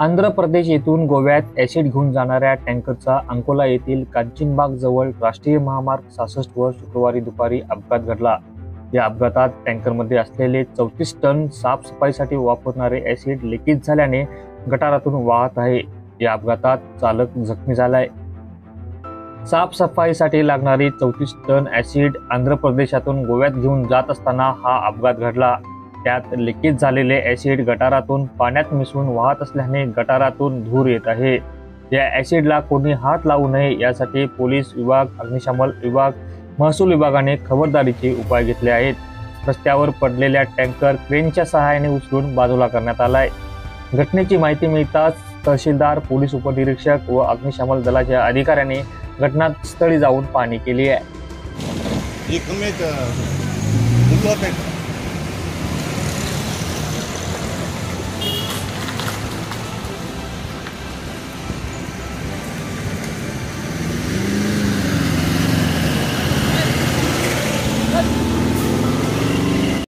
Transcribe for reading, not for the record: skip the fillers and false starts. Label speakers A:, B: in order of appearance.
A: आंध्र प्रदेश येथून गोव्यात ऍसिड घेऊन जाणाऱ्या टँकरचा अंकोला येथील कांचनबाग जवळ राष्ट्रीय महामार्ग 66 वर शुक्रवारी दुपारी अपघात घडला। या अपघातात टँकरमध्ये असलेले 34 टन साफसफाईसाठी वापरणारे ऍसिड लिकेज झाल्याने गटारातून वाहत आहे। या अपघातात चालक जखमी झालाय। साफसफाईसाठी लागणारी 34 टन ऍसिड आंध्र प्रदेशातून गोव्यात घेऊन जात असताना हा अपघात घडला। त्यात लिकेज झालेले ऍसिड गटारातून पाण्यात मिसळून वाहत असल्याने गटारातून धूर येत आहे। या ऍसिडला कोणी हात लावू नये यासाठी पोलीस विभाग, अग्निशमन विभाग, महसूल विभागाने खबरदारीचे उपाय घेतले आहेत। रस्त्यावर पडलेल्या टँकर क्रेनच्या सहाय्याने उचलून बाजूला करण्यात आलाय। घटनेची माहिती मिळताच तहसीलदार, पोलीस उपनिरीक्षक व अग्निशमन दलाच्या अधिकाऱ्यांनी घटनास्थळी जाऊन पाहणी केली आहे।